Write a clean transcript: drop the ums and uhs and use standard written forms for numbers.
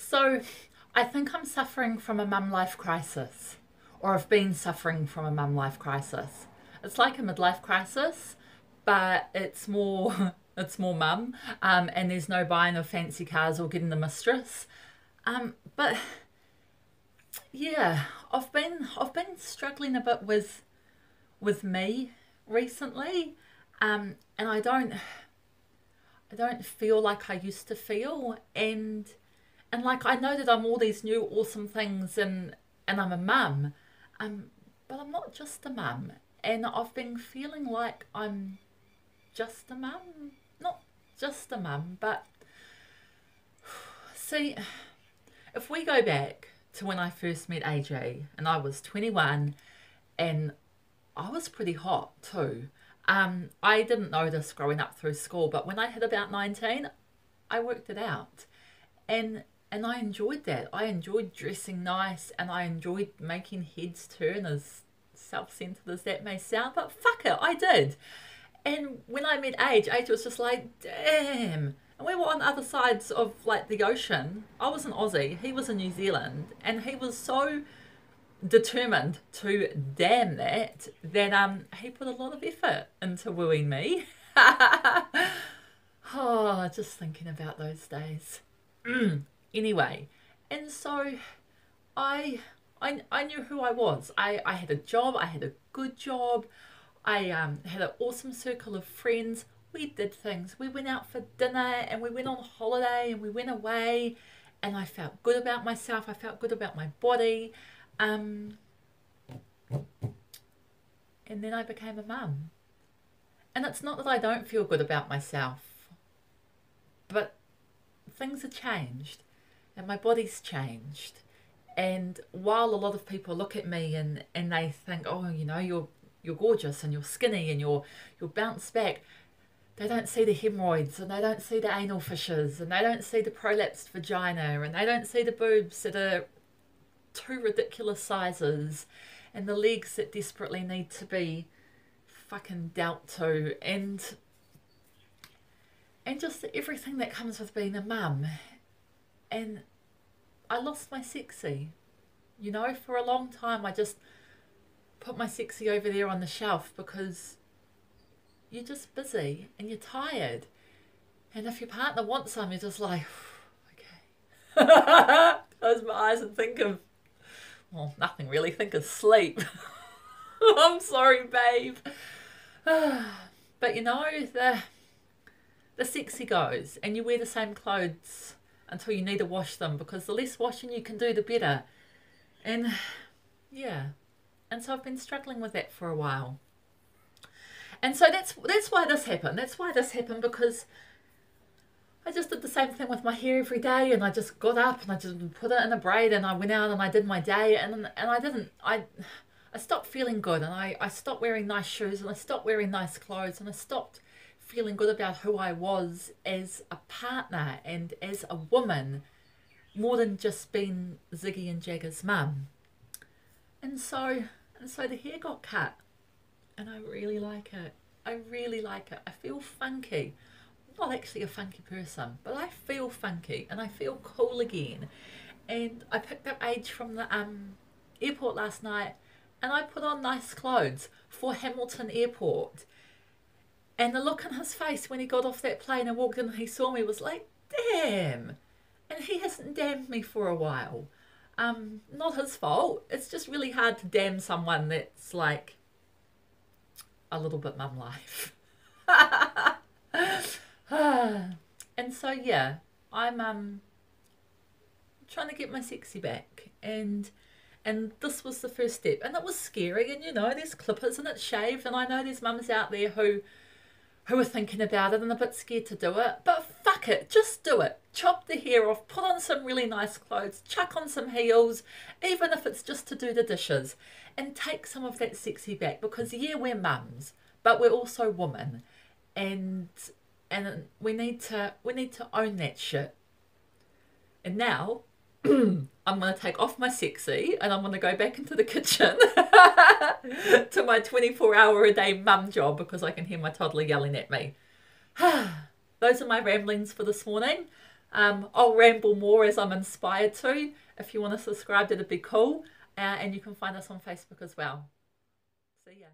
So I think I'm suffering from a mum life crisis, or I've been suffering from a mum life crisis. It's like a midlife crisis, but it's more it's more mum, and there's no buying of fancy cars or getting the mistress. But yeah, I've been struggling a bit with me recently, and I don't feel like I used to feel, and like I know that I'm all these new awesome things, and I'm a mum, but I'm not just a mum, and I've been feeling like I'm just a mum, not just a mum, but see, if we go back to when I first met AJ and I was 21 and I was pretty hot too. I didn't know this growing up through school, but when I hit about 19, I worked it out. And I enjoyed that. I enjoyed dressing nice and I enjoyed making heads turn, as self-centered as that may sound, but fuck it, I did. And when I met Age was just like, damn. And we were on other sides of like the ocean. I was an Aussie, he was in New Zealand, and he was so determined to damn that he put a lot of effort into wooing me. Oh, just thinking about those days. Anyway, and so I knew who I was. I had a job, I had a good job, I had an awesome circle of friends. We did things. We went out for dinner and we went on holiday and we went away, and I felt good about myself. I felt good about my body. And then I became a mum. And it's not that I don't feel good about myself, but things have changed and my body's changed. And while a lot of people look at me and they think, oh, you know, you're gorgeous and you're skinny and you'll bounce back, they don't see the hemorrhoids, and they don't see the anal fissures, and they don't see the prolapsed vagina, and they don't see the boobs that are too ridiculous sizes, and the legs that desperately need to be fucking dealt to, and just everything that comes with being a mum. And I lost my sexy. You know, for a long time I just put my sexy over there on the shelf because you're just busy and you're tired. And if your partner wants some, you're just like, okay. Close my eyes and think of, well, nothing really. Think of sleep. I'm sorry, babe. But you know, the sexy goes, and you wear the same clothes until you need to wash them, because the less washing you can do, the better. And yeah, and so I've been struggling with that for a while. And so that's why this happened. That's why this happened, because I just did the same thing with my hair every day, and I just got up and I just put it in a braid and I went out and I did my day, and I stopped feeling good, and I stopped wearing nice shoes, and I stopped wearing nice clothes, and I stopped feeling good about who I was as a partner and as a woman, more than just being Ziggy and Jagger's mum. And so the hair got cut, and I really like it. I really like it. I feel funky. I'm not actually a funky person, but I feel funky and I feel cool again. And I picked up Age from the airport last night, and I put on nice clothes for Hamilton Airport. And the look on his face when he got off that plane and walked in and he saw me was like, damn. And he hasn't damned me for a while. Not his fault. It's just really hard to damn someone that's like a little bit mum life. And so yeah, I'm trying to get my sexy back, and this was the first step, and it was scary, and you know, there's clippers and it's shaved, and I know there's mums out there who are thinking about it and a bit scared to do it, but fuck it, just do it. Chop the hair off, put on some really nice clothes, chuck on some heels, even if it's just to do the dishes, and take some of that sexy back, because yeah, we're mums, but we're also women, and we need to own that shit. And now I'm going to take off my sexy and I'm going to go back into the kitchen to my 24-hour a day mum job, because I can hear my toddler yelling at me. Those are my ramblings for this morning. I'll ramble more as I'm inspired to. If you want to subscribe, that'd be cool. And you can find us on Facebook as well. See ya.